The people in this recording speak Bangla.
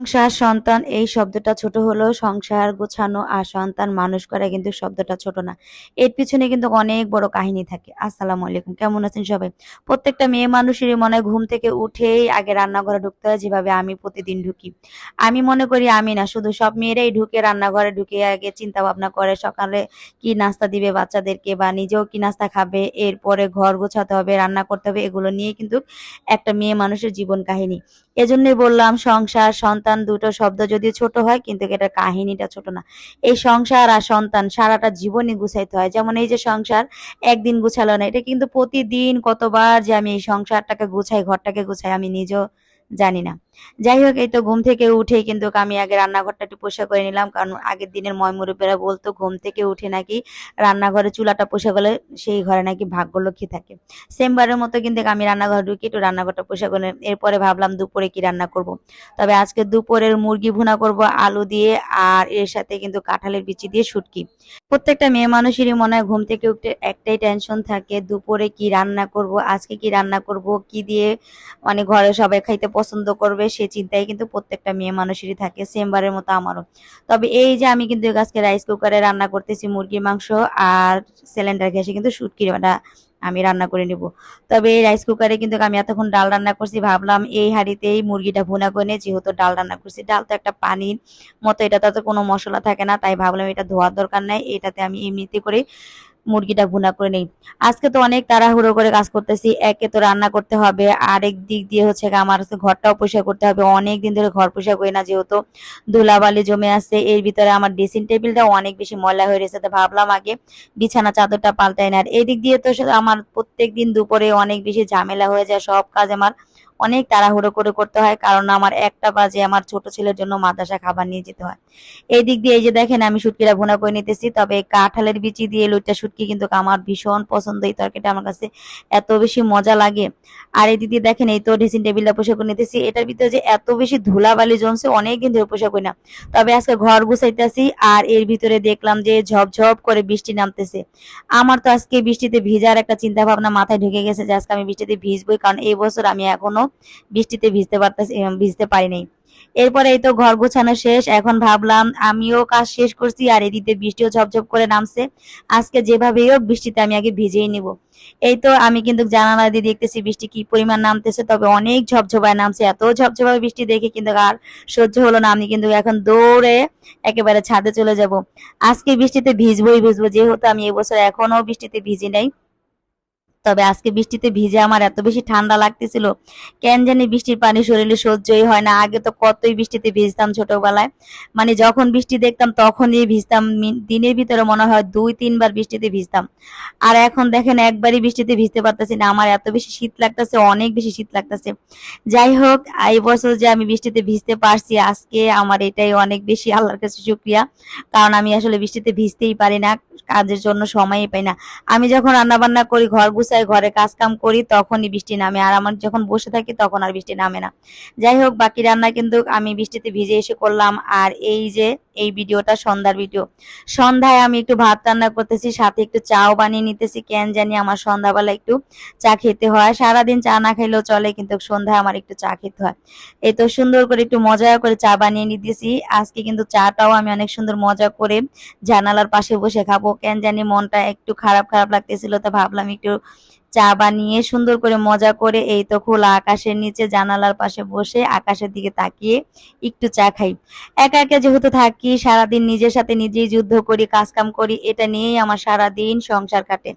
সংসার সন্তান এই শব্দটা ছোট হলেও সংসার গোছানো আর সন্তান মানুষ করা কিন্তু শব্দটা ছোট না। এর পিছনে কিন্তু অনেক বড় কাহিনী থাকে। আসসালামু আলাইকুম, কেমন আছেন সবাই? প্রত্যেকটা মেয়ে মানুষেরই মনে হয় ঘুম থেকে উঠেই আগে রান্নাঘরে ঢুকতে হয়, যেভাবে আমি প্রতিদিন ঢুকি। আমি মনে করি আমি না, শুধু সব মেয়েরাই ঢুকে রান্নাঘরে ঢুকে আগে চিন্তা ভাবনা করে সকালে কি নাস্তা দিবে বাচ্চাদেরকে বা নিজেও কি নাস্তা খাবে, এরপরে ঘর গোছাতে হবে, রান্না করতে হবে, এগুলো নিয়ে কিন্তু একটা মেয়ে মানুষের জীবন কাহিনী। এজন্যই বললাম সংসার সন্তান দুটো শব্দ যদিও ছোট হয় কিন্তু এটার কাহিনীটা ছোট না। এই সংসার আর সন্তান সারাটা জীবনই গুছাইতে হয়। যেমন এই যে সংসার একদিন গুছালো না, এটা কিন্তু প্রতিদিন কতবার যে আমি এই সংসারটাকে গুছাই, ঘরটাকে গুছাই, আমি নিজেও জানি না। যাই হোক, এই তো ঘুম থেকে উঠেই কিন্তু আমি আগে রান্নাঘরটা একটু পরিষ্কার করে নিলাম, কারণ আগের দিনের ময়মুরব্বীরা বলতো ঘুম থেকে উঠে নাকি রান্নাঘরে চুলাটা পরিষ্কার করলে সেই ঘরে নাকি ভাগ্যলক্ষ্মী থাকে। সেমবারের মতো কিন্তু আমি রান্নাঘরে ঢুকি, একটু রান্নাঘরটা পরিষ্কার করে এরপরে ভাবলাম দুপুরে কি রান্না করব। তবে আজকে দুপুরের মুরগি ভুনা করব আলু দিয়ে, আর এর সাথে কিন্তু কাঁঠালের বিচি দিয়ে শুটকি। প্রত্যেকটা মেয়ে মানুষেরই মনে হয় ঘুম থেকে উঠে একটাই টেনশন থাকে, দুপুরে কি রান্না করব, আজকে কি রান্না করব, কি দিয়ে মানে ঘরে সবাই খাইতে পছন্দ করবে, সে চিন্তায় কিন্তু প্রত্যেকটা মেয়ে মানুষেরই থাকে, সেমবারের মতো আমারও। তবে এই যে আমি কিন্তু আজকে রাইস কুকারে রান্না করতেছি মুরগির মাংস, আর সিলিন্ডার গ্যাসে কিন্তু শুটকির আমি রান্না করে নিব। তবে এই রাইস কুকারে কিন্তু আমি এতক্ষণ ডাল রান্না করছি, ভাবলাম এই হাঁড়িতেই মুরগিটা ভুনা করে নিয়ে, যেহেতু ডাল রান্না করছি, ডাল তো একটা পানির মতো, এটাতে তো কোনো মশলা থাকে না, তাই ভাবলাম এটা ধোয়ার দরকার নাই, এটাতে আমি এমনিতে করে মুরগিটা ভুনা করে নেই। আজকে তো অনেক তাড়াহুড়ো করে কাজ করতেছি, একে তো রান্না করতে হবে, আরেক দিক দিয়ে হচ্ছে আমার ঘরটাও পরিষ্কার করতে হবে। অনেক দিন ধরে ঘর পরিষ্কার করি না, যেহেতু ধুলাবালি জমে আছে, এর ভিতরে আমার ড্রেসিং টেবিলটাও অনেক বেশি ময়লা হয়ে রয়েছে, তো ভাবলাম আগে বিছানা চাদরটা পাল্টাই না। আর এই দিক দিয়ে তো আমার প্রত্যেক দিন দুপুরে অনেক বেশি ঝামেলা হয়ে যায়, সব কাজ আমার অনেক তাড়াহুড়ো করে করতে হয়, কারণ আমার 1টা বাজে আমার ছোট ছেলের জন্য মাদ্রাসা খাবার নিয়ে যেতে হয়। এই দিক দিয়ে এই যে দেখেন আমি শুটকিটা ভুনা করে নিতেছি। তবে কাঁঠালের বিচি দিয়ে লইট্টা শুটকি কিন্তু আমার ভীষণ পছন্দ, এই তরকারিটা আমার কাছে এত বেশি মজা লাগে। আর এই দিক দিয়ে দেখেন এই তো ড্রেসিং টেবিলটা পরিষ্কার করে নিতেছি, এটার ভিতরে যে এত বেশি ধুলাবালি জমছে, অনেকদিন ধরে পরিষ্কার করি না। তবে আজকে ঘর গুছাইতেছি, আর এর ভিতরে দেখলাম যে ঝপঝপ করে বৃষ্টি নামতেছে। আমার তো আজকে বৃষ্টিতে ভিজার একটা চিন্তা ভাবনা মাথায় ঢুকে গেছে যে আজকে আমি বৃষ্টিতে ভিজবই, কারণ এই বছর আমি এখনো বৃষ্টিতে ভিজতে পারি নাই। এরপরে এই তো ঘর গোছানো শেষ, এখন ভাবলাম আমিও কাজ শেষ করছি, আর এদিকে বৃষ্টিও ঝপঝপ করে নামছে। আজকে যেভাবেই হোক বৃষ্টিতে আমি আগে ভিজেই নিব। এই তো আমি কিন্তু জানালা দিয়ে দেখতেছি বৃষ্টি কি পরিমাণ নামতেছে, তবে অনেক ঝপঝপায় নামছে। এত ঝপঝপায় বৃষ্টি দেখে কিন্তু আর সহ্য হলো না, আমি কিন্তু এখন দৌড়ে একেবারে ছাদে চলে যাব। আজকে বৃষ্টিতে ভিজবো, যেহেতু আমি এবছর এখনো বৃষ্টিতে ভিজি নাই। তবে আজকে বৃষ্টিতে ভিজে আমার এত বেশি ঠান্ডা লাগতেছিল, কেন জানি বৃষ্টির পানি শরীরে সহ্যই হয় না। আগে তো কতই বৃষ্টিতে ভিজতাম ছোটবেলায়, মানে যখন বৃষ্টি দেখতাম তখনই ভিজতাম, দিনের ভিতরে মনে হয় 2-3 বার বৃষ্টিতে ভিজতাম। আর এখন দেখেন একবারই বৃষ্টিতে ভিজতে পারতেছি না, আমার এত বেশি শীত লাগতেছে, অনেক বেশি শীত লাগতেছে। যাই হোক, এই বছর যে আমি বৃষ্টিতে ভিজতে পারছি আজকে, আমার এটাই অনেক বেশি আল্লাহর কাছে শুকরিয়া, কারণ আমি আসলে বৃষ্টিতে ভিজতেই পারি না, কাজের জন্য সময়ই পাই না। আমি যখন রান্না বান্না করি, ঘর গুছাই, ঘরে কাজ কাম করি, তখনই বৃষ্টি নামে, আর আমার যখন বসে থাকি তখন আর বৃষ্টি নামে না। যাই হোক, বাকি রান্না কিন্তু আমি বৃষ্টিতে ভিজে এসে করলাম। আর এই যে এই ভিডিওটা সন্ধ্যার ভিডিও, সন্ধ্যায় আমি একটু ভাত রান্না করতেছি, সাথে একটু চাও বানিয়ে নিতেছি, কেন জানি আমার সন্ধ্যাবেলা একটু চা খেতে হয়। সারাদিন চা না খাইলেও চলে, কিন্তু সন্ধ্যায় আমার একটু চা খেতে হয়। এই তো সুন্দর করে একটু মজা করে চা বানিয়ে নিতেছি। আজকে কিন্তু চাটাও আমি অনেক সুন্দর মজা করে জানালার পাশে বসে খাবো, কেন জানি মনটা একটু খারাপ খারাপ লাগতেছিল, তো ভাবলাম একটু চা বানিয়ে সুন্দর করে মজা করে এই তো খোলা আকাশের নিচে জানালার পাশে বসে আকাশের দিকে তাকিয়ে একটু চা খাই। একা একা যেহেতু থাকি, সারাদিন নিজের সাথে নিজেই যুদ্ধ করি, কাজ কাম করি, এটা নিয়েই আমার সারাদিন সংসার কাটে।